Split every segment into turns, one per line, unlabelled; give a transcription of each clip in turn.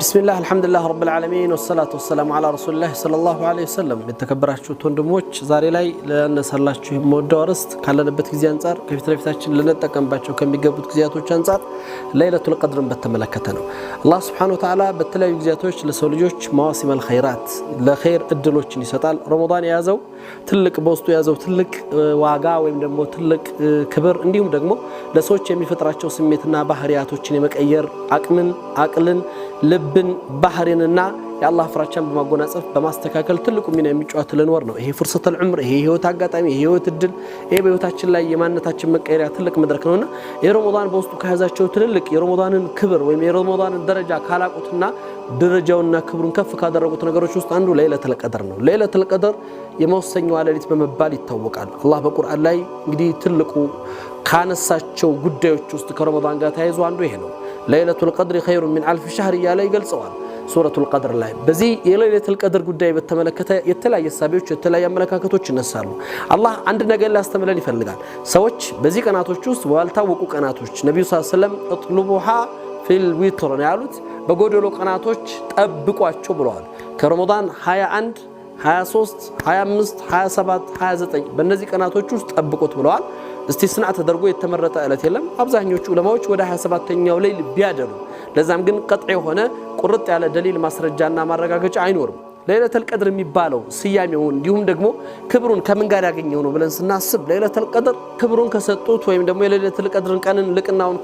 بسم الله الحمد لله رب العالمين والصلاة والسلام على رسول الله صلى الله عليه وسلم بتكبراشو ወንድሞች ዛሬ ላይ ለነሰላችሁ ሞደርስት ካለንበት ጊዜ አንፃር ከፊት ለፊታችን ለነጠቀምባቸው ከሚገቡት ጊዜያቶች አንፃር ለይለቱል ቀድርን በተመለከተ ነው። አላህ Subhanahu Wa Ta'ala በተለያዩ ጊዜያቶች ለሰው ልጆች ማዋሲመል ኸይራት ለኸይር እድሎችን ይሰጣል። ረመዳን ያዘው ትልቅ በውስጡ ያዘው ትልቅ ዋጋ ወይም ደግሞ ትልቅ ክብር እንዲሁም ደግሞ ለሰዎች የሚፈጥራቸው ስሜትና ባህሪያቶችን የመቀየር አቅልን ልብን ባህሪንና የአላህ ፍራቻን በማጎናጸፍ በማስተካከል ትልቁ ሚና የሚጫወት ለንወር ነው። ይሄ ፍርሰተል ዑምር ይሄ ህይወት አጋጣሚ ይሄ ህይወት እድል ይሄ በህይወታችን ላይ የማንነታችን መቀየሪያ ትልቅ መድረክ ነውና የረመዳን በውስጡ ከያዛቸው ትልልቅ የረመዳንን ክብር ወይም የረመዳንን ደረጃ ካላቁትና ደረጃውና ክብሩን ከፍ ካደረጉት ነገሮች ውስጥ አንዱ ለይለቱል ቀድር ነው። ለይለቱል ቀድር የመወሰኛው ሌሊት በመባል ይታወቃል። አላህ በቁርአን ላይ እንግዲህ ትልቁ ካነሳቸው ጉዳዮች ውስጥ ከረመዳን ጋር ተያይዞ አንዱ ይሄ ነው። ለይለቱል ቀድር ኸይሩ ሚን አልፍ ሸህር ያለ ይገልጸዋል ሱረቱል ቀድር ላይ። በዚህ የለይለቱል ቀድር ጉዳይ በተመለከተ የተለያየ ሐሳቦች የተለያየ አመለካከቶች ይነሳሉ። አላህ አንድ ነገር ሊያስተምረን ይፈልጋል። ሰዎች በዚህ ቀናቶች ውስጥ ባልታወቁ ቀናቶች ነብዩ ሰለላሁ ዐለይሂ ወሰለም እጥሉቡሃ ፊል ዊትር ነው ያሉት፣ በጎደሎ ቀናቶች ጠብቋቸው ብለዋል። ከረመዳን 21 23 25 27 29 በእነዚህ ቀናቶች ውስጥ ጠብቁት ብለዋል። እስቲስና ተደርጎ የተመረጠ ዕለት የለም። አብዛኞቹ ዑለማዎች ወደ 27ኛው ሌሊት ቢያደሩ ለዛም ግን ቀጥዒ የሆነ ቁርጥ ያለ ደሊል ማስረጃና ማረጋገጫ አይኖርም። ለይለቱል ቀድር የሚባለው ስያሜው እንዲሁም ደግሞ ክብሩን ከምን ጋር ያገኘው ነው ብለን ስናስብ ለይለቱል ቀድር ክብሩን ከሰጡት ወይም ደግሞ የለይለቱል ቀድርን ቀንን ልቅናውን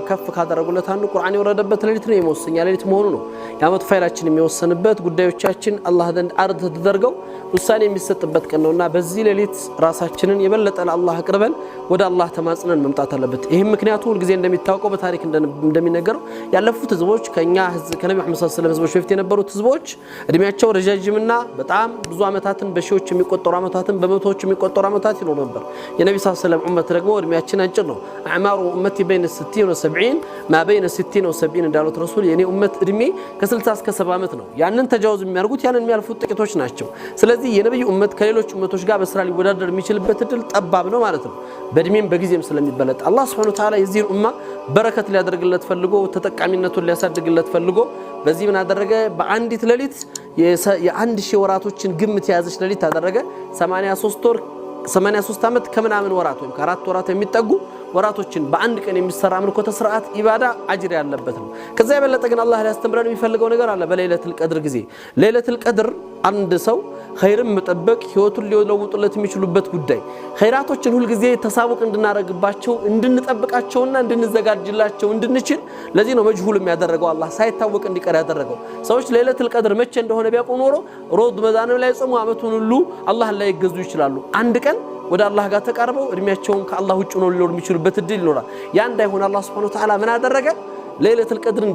ከፍ ካደረጉለት አንዱ ቁርአን የወረደበት ሌሊት ነው። የመወሰኛ ሌሊት መሆኑ ነው። የዓመት ፋይላችን የሚወሰንበት ጉዳዮቻችን አላህ ዘንድ አርድ ተደርገው ውሳኔ የሚሰጥበት ቀን ነውና በዚህ ሌሊት ራሳችንን የበለጠ ለአላህ አቅርበን ወደ አላህ ተማጽነን መምጣት አለበት። ይሄም ምክንያቱ ሁሉ ጊዜ እንደሚታወቀው በታሪክ እንደሚነገረው ያለፉት ህዝቦች ከነብዩ መሐመድ ሰለላሁ ዐለይሂ ወሰለም ህዝቦች በፊት የነበሩት ህዝቦች እድሜያቸው ረጃጅምና በጣም ብዙ አመታትን በሺዎች የሚቆጠሩ አመታትን በመቶዎች የሚቆጠሩ አመታት ይኖር ነበር። የነብዩ ሰለላሁ ዐለይሂ ወሰለም ኡመት ደግሞ እድሜያችን አጭር ነው። አዕማሩ ኡመቲ በይነ 60 و70 ما بين 60 و70 እንዳሉት ረሱል የኔ ኡመት እድሜ ከ60 እስከ 70 አመት ነው። ያንን ተጃውዝ የሚያርጉት ያንን የሚያልፉት ጥቂቶች ናቸው። ስለዚህ የነብዩ ኡመት ከሌሎች ኡመቶች ጋር በስራ ሊወዳደር የሚችልበት እድል ጠባብ ነው ማለት ነው። በእድሜም በጊዜም ስለሚበለጥ አላህ Subhanahu Wa Ta'ala የዚህን ኡማ በረከት ሊያደርግለት ፈልጎ ተጠቃሚነቱን ሊያሳድግለት ፈልጎ በዚህ ምን አደረገ? በአንዲት ሌሊት የአንድ ሺህ ወራቶችን ግምት ያዘች ሌሊት አደረገ። 83 አመት ከምናምን ወራት ወይም ከአራት ወራት የሚጠጉ ወራቶችን በአንድ ቀን የሚሰራ አምልኮተ ስርዓት ኢባዳ አጅር ያለበት ነው። ከዛ የበለጠ ግን አላህ ሊያስተምረን የሚፈልገው ነገር አለ። በለይለቱል ቀድር ጊዜ ለይለቱል ቀድር አንድ ሰው ኸይርን መጠበቅ ህይወቱን ሊለውጡለት የሚችሉበት ጉዳይ ኸይራቶችን ሁሉ ጊዜ ተሳቡቅ እንድናረግባቸው እንድንጠብቃቸውና እንድንዘጋጅላቸው እንድንችል ለዚህ ነው መጅሁል የሚያደርገው አላህ ሳይታወቅ እንዲቀር ያደረገው። ሰዎች ለይለቱል ቀድር መቼ እንደሆነ ቢያውቁ ኖሮ ረመዳን ላይ ጾሙ አመቱን ሁሉ አላህ ላይ ይገዙ ይችላሉ። አንድ ቀን ወደ አላህ ጋር ተቃርበው እድሜያቸውን ከአላህ ውጭ ነው ሊኖር የሚችሉበት እድል ይኖራል። ያ እንዳይሆን አላህ Subhanahu Wa Ta'ala ምን አደረገ? ለይለቱል ቀድርን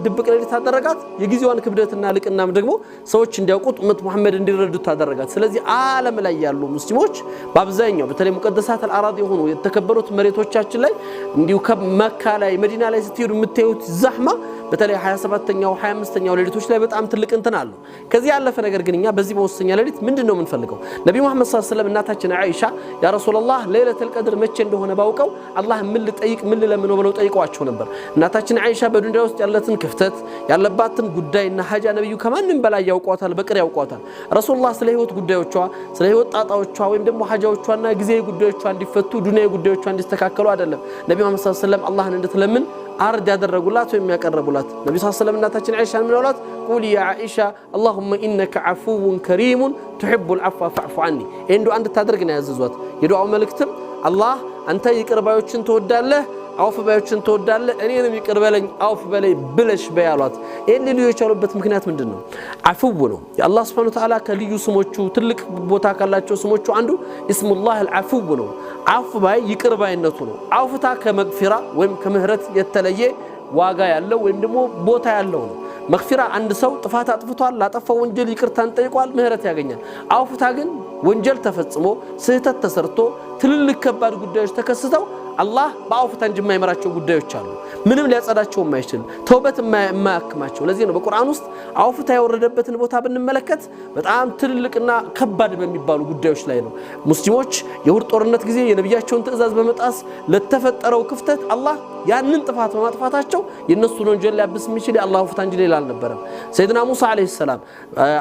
ድብቅ ሌሊት አደረጋት። የጊዜዋን ክብደትና ልቅናም ደግሞ ሰዎች እንዲያውቁት ኡመት መሐመድ እንዲረዱት አደረጋት። ስለዚህ ዓለም ላይ ያሉ ሙስሊሞች በአብዛኛው በተለይ ሙቀደሳት አልአራድ የሆኑ የተከበሩት መሬቶቻችን ላይ እንዲሁ ከመካ ላይ መዲና ላይ ስትሄዱ የምታዩት ዛህማ በተለይ 27ኛው 25ኛው ሌሊቶች ላይ በጣም ትልቅ እንትን አለ። ከዚህ ያለፈ ነገር ግን እኛ በዚህ በወሰኛ ሌሊት ምንድነው የምንፈልገው? ነብዩ መሐመድ ሰለላሁ ዐለይሂ ወሰለም እናታችን አይሻ ያ ረሱላህ ለይለቱል ቀድር መቼ እንደሆነ ባውቀው አላህ ምን ልጠይቅ ምን ለምነው ብለው ጠይቀዋቸው ነበር። እናታችን አይሻ በዱንያ ውስጥ ያለትን ክፍተት ያለባትን ጉዳይና ሐጃ ነብዩ ከማንም በላይ ያውቋታል፣ በቅር ያውቋታል። ረሱላህ ስለ ህይወት ጉዳዮቿ ስለ ህይወት ጣጣዎቿ ወይም ደግሞ ሐጃዎቿና ጊዜ ጉዳዮቿ እንዲፈቱ ዱንያ ጉዳዮቿ እንዲስተካከሉ አይደለም ነብዩ መሐመድ ሰለላሁ ዐለይሂ ወሰለም አላህን እንድትለምን አርድ ያደረጉላት ወይም ያቀረቡላት። ነብዩ ሰለላሁ ዐለይሂ ወሰለም እናታችን አይሻን ምን አሏት? ቁሊ ያ አይሻ اللهم انك عفو كريم تحب العفو فاعف عني። እንዱ አንድ ታደርግ ነው ያዘዟት። የዱዓው መልእክትም አላህ አንተ ይቅር ባዮችን ትወዳለህ አውፍ ባዮችን ትወዳለህ እኔንም ይቅር በለኝ አውፍ በለይ ብለሽ በያሏት። ይሄን ልዩ የቻሉበት ምክንያት ምንድነው? አፍው ነው። የአላህ Subhanahu Wa Ta'ala ከልዩ ስሞቹ ትልቅ ቦታ ካላቸው ስሞቹ አንዱ ኢስሙላህ አልዓፍው ነው። አፍ ባይ ይቅር ባይነቱ ነው። አውፍታ ከመግፊራ ወይም ከምህረት የተለየ ዋጋ ያለው ወይም ደግሞ ቦታ ያለው ነው። መግፊራ አንድ ሰው ጥፋት አጥፍቷል ላጠፋው ወንጀል ይቅርታን ጠይቋል ምህረት ያገኛል። አውፍታ ግን ወንጀል ተፈጽሞ ስህተት ተሰርቶ ትልልቅ ከባድ ጉዳዮች ተከስተው አላህ በአውፍታ እንጂ የማይመራቸው ጉዳዮች አሉ ምንም ሊያጸዳቸው የማይችል ተውበት የማያክማቸው ለዚህ ነው በቁርአን ውስጥ አውፍታ ያወረደበትን ቦታ ብንመለከት በጣም ትልልቅና ከባድ በሚባሉ ጉዳዮች ላይ ነው ሙስሊሞች የውር ጦርነት ጊዜ የነብያቸውን ትእዛዝ በመጣስ ለተፈጠረው ክፍተት አላህ ያንን ጥፋት በማጥፋታቸው የነሱን ወንጀል ሊያብስ የሚችል የአላህ አውፍታ እንጂ ሌላ አልነበረም ሰይድና ሙሳ አለይሂ ሰላም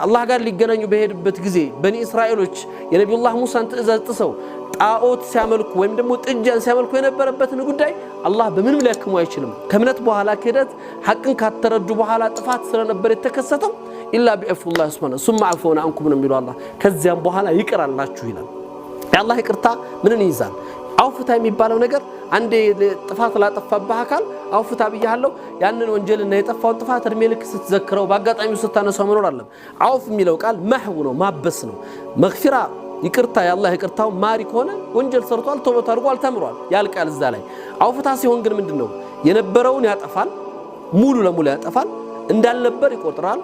አላህ ጋር ሊገናኙ በሄዱበት ጊዜ በኒ እስራኤሎች የነብዩላህ ሙሳን ትእዛዝ ጥሰው ጣዖት ሲያመልኩ ወይም ደግሞ ጥጃን ሲያመልኩ የነበረበትን ጉዳይ አላህ በምንም ሊያክሙ አይችልም ከእምነት በኋላ ከደት ሐቅን ካተረዱ በኋላ ጥፋት ስለነበር የተከሰተው ኢላ ቢአፍላህ ሱብሃነሁ ثم عفونا عنكم ነው የሚለው አላህ ከዚያም በኋላ ይቅራላችሁ ይላል የአላህ ይቅርታ ምንን ይይዛል አውፍታ የሚባለው ነገር አንዴ ጥፋት ላጠፋብህ አካል አውፍታ ብያለሁ ያንን ወንጀልና የጠፋውን ጥፋት እድሜ ልክ ስትዘክረው በአጋጣሚው ስታነሳው መኖር አለ አውፍ የሚለው ቃል መህው ነው ማበስ ነው መግፊራ ይቅርታ ያላህ ይቅርታው ማሪ ከሆነ ወንጀል ሰርቷል ተውበት አድርጓል ተምሯል ያልቃል እዛ ላይ አውፍታ ሲሆን ግን ምንድነው የነበረውን ያጠፋል ሙሉ ለሙሉ ያጠፋል እንዳልነበር ይቆጥራል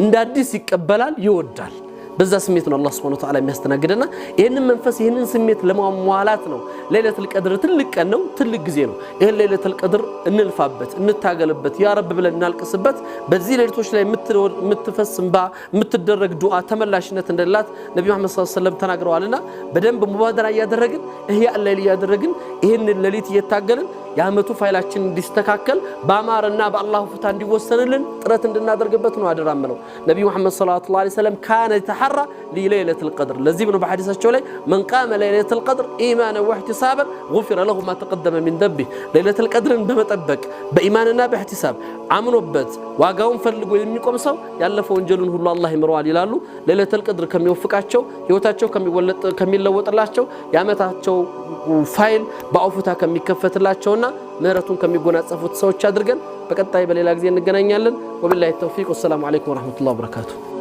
እንደ አዲስ ይቀበላል ይወዳል በዛ ስሜት ነው አላህ Subhanahu Wa Ta'ala የሚያስተናግደና ይሄንን መንፈስ ይሄንን ስሜት ለማሟላት ነው ለይለቱል ቀድር ትልቅ ቀን ነው ትልቅ ጊዜ ነው ይሄ ለይለቱል ቀድር እንልፋበት እንታገልበት ያ ረብ ብለን እናልቅስበት በዚህ ሌሊቶች ላይ የምትፈስምባ የምትደረግ ዱዓ ተመላሽነት እንደላት ነብዩ መሐመድ ሰለላሁ ዐለይሂ ወሰለም ተናግረዋልና በደንብ ሙባደራ ያደረግን ይሄ አለል ያደረግን ይሄንን ሌሊት እየታገልን ያመቱ ፋይላችን እንዲስተካከል ባማርና በአላህ ፍታ እንዲወሰንልን ጥረት እንድናደርግበት ነው አደራምነው ነብዩ መሐመድ ሰለላሁ ዐለይሂ ወሰለም ካነ يتحرى لليلة القدر الذي من بحديثه لي من قام ليلة القدر إيمانا واحتسابا غفر له ما تقدم من ذنبه ليلة القدر بمطبق بإيماننا باحتساب عملوበት ዋጋውን ፈልጎ የሚቆምሰው ያለፈው ወንጀሉን ሁሉ አላህ ይምረዋል ይላሉ ለይለተ القدر ከሚወፍቃቸው ህይወታቸው ከሚለወጥላቸው ያመታቸው ፋይል በአውፍታ ከሚከፈትላቸውና ምህረቱን ከሚጎናጸፉት ሰዎች አድርገን በቀጣይ በሌላ ጊዜ እንገናኛለን ወቢላሂ ተውፊቅ ወሰላሙ አለይኩም ወራህመቱላሂ ወበረካቱ